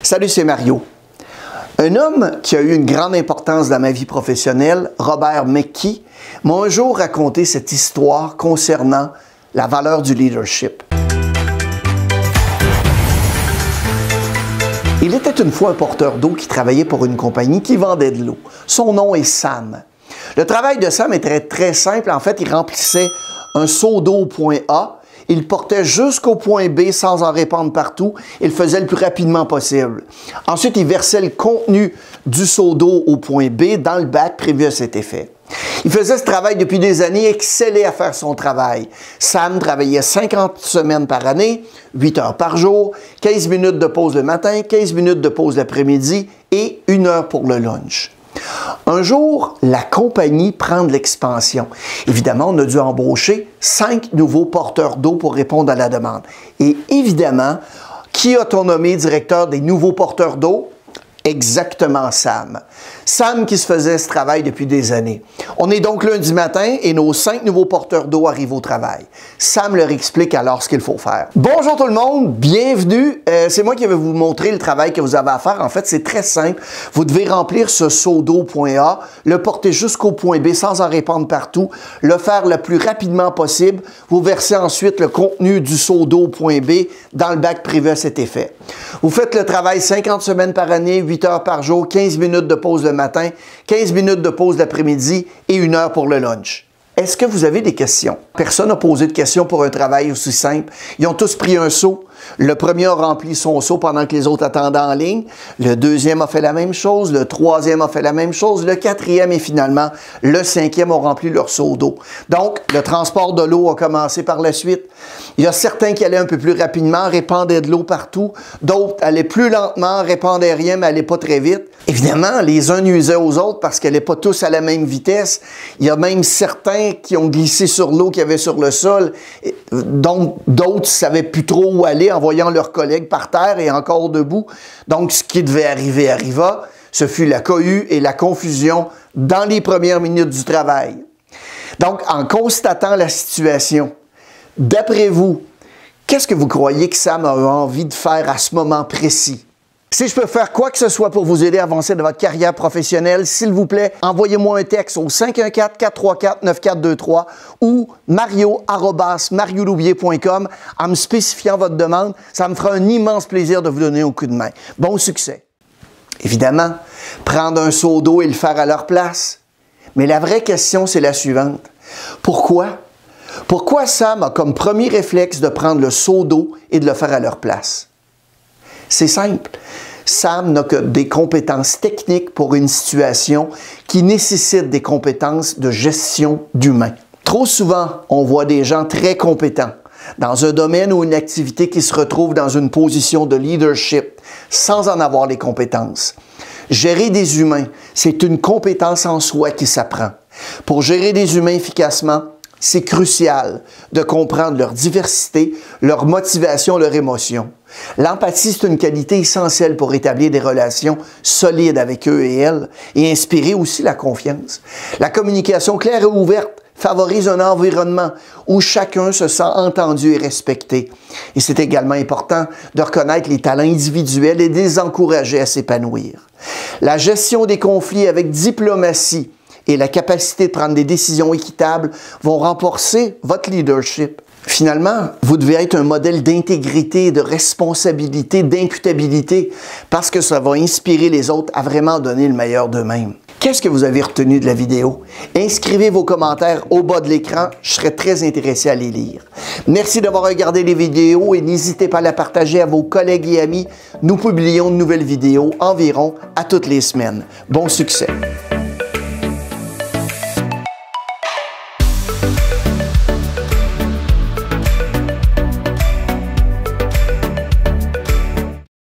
Salut, c'est Mario. Un homme qui a eu une grande importance dans ma vie professionnelle, Robert McKee, m'a un jour raconté cette histoire concernant la valeur du leadership. Il était une fois un porteur d'eau qui travaillait pour une compagnie qui vendait de l'eau. Son nom est Sam. Le travail de Sam était très simple. En fait, il remplissait un seau d'eau au point A. Il portait jusqu'au point B sans en répandre partout. Il le faisait le plus rapidement possible. Ensuite, il versait le contenu du seau d'eau au point B dans le bac prévu à cet effet. Il faisait ce travail depuis des années, excellait à faire son travail. Sam travaillait 50 semaines par année, 8 heures par jour, 15 minutes de pause le matin, 15 minutes de pause l'après-midi et 1 heure pour le lunch. Un jour, la compagnie prend de l'expansion. Évidemment, on a dû embaucher 5 nouveaux porteurs d'eau pour répondre à la demande. Et évidemment, qui a-t-on nommé directeur des nouveaux porteurs d'eau? Exactement Sam. Sam qui se faisait ce travail depuis des années. On est donc lundi matin et nos 5 nouveaux porteurs d'eau arrivent au travail. Sam leur explique alors ce qu'il faut faire. Bonjour tout le monde, bienvenue. C'est moi qui vais vous montrer le travail que vous avez à faire. En fait, c'est très simple. Vous devez remplir ce seau d'eau point A, le porter jusqu'au point B sans en répandre partout, le faire le plus rapidement possible. Vous versez ensuite le contenu du seau d'eau point B dans le bac privé à cet effet. Vous faites le travail 50 semaines par année, 8 heures par jour, 15 minutes de pause le matin, 15 minutes de pause l'après-midi et 1 heure pour le lunch. Est-ce que vous avez des questions? Personne n'a posé de questions pour un travail aussi simple. Ils ont tous pris un seau. Le premier a rempli son seau pendant que les autres attendaient en ligne. Le deuxième a fait la même chose. Le troisième a fait la même chose. Le quatrième et finalement le cinquième ont rempli leur seau d'eau. Donc, le transport de l'eau a commencé par la suite. Il y a certains qui allaient un peu plus rapidement, répandaient de l'eau partout. D'autres allaient plus lentement, répandaient rien, mais allaient pas très vite. Évidemment, les uns nuisaient aux autres parce qu'elle n'allaient pas tous à la même vitesse. Il y a même certains qui ont glissé sur l'eau qu'il y avait sur le sol. Donc, d'autres ne savaient plus trop où aller en voyant leurs collègues par terre et encore debout. Donc, ce qui devait arriver arriva. Ce fut la cohue et la confusion dans les premières minutes du travail. Donc, en constatant la situation, d'après vous, qu'est-ce que vous croyez que Sam a envie de faire à ce moment précis? Si je peux faire quoi que ce soit pour vous aider à avancer dans votre carrière professionnelle, s'il vous plaît, envoyez-moi un texte au 514-434-9423 ou mario@marioloubier.com en me spécifiant votre demande. Ça me fera un immense plaisir de vous donner un coup de main. Bon succès! Évidemment, prendre un seau d'eau et le faire à leur place. Mais la vraie question, c'est la suivante. Pourquoi? Pourquoi Sam a comme premier réflexe de prendre le seau d'eau et de le faire à leur place? C'est simple. Sam n'a que des compétences techniques pour une situation qui nécessite des compétences de gestion d'humains. Trop souvent, on voit des gens très compétents dans un domaine ou une activité qui se retrouve dans une position de leadership sans en avoir les compétences. Gérer des humains, c'est une compétence en soi qui s'apprend. Pour gérer des humains efficacement, c'est crucial de comprendre leur diversité, leur motivation, leur émotion. L'empathie, c'est une qualité essentielle pour établir des relations solides avec eux et elles et inspirer aussi la confiance. La communication claire et ouverte favorise un environnement où chacun se sent entendu et respecté. Et c'est également important de reconnaître les talents individuels et de les encourager à s'épanouir. La gestion des conflits avec diplomatie et la capacité de prendre des décisions équitables vont renforcer votre leadership. Finalement, vous devez être un modèle d'intégrité, de responsabilité, d'imputabilité, parce que ça va inspirer les autres à vraiment donner le meilleur d'eux-mêmes. Qu'est-ce que vous avez retenu de la vidéo? Inscrivez vos commentaires au bas de l'écran, je serai très intéressé à les lire. Merci d'avoir regardé les vidéos et n'hésitez pas à la partager à vos collègues et amis. Nous publions de nouvelles vidéos environ à toutes les semaines. Bon succès!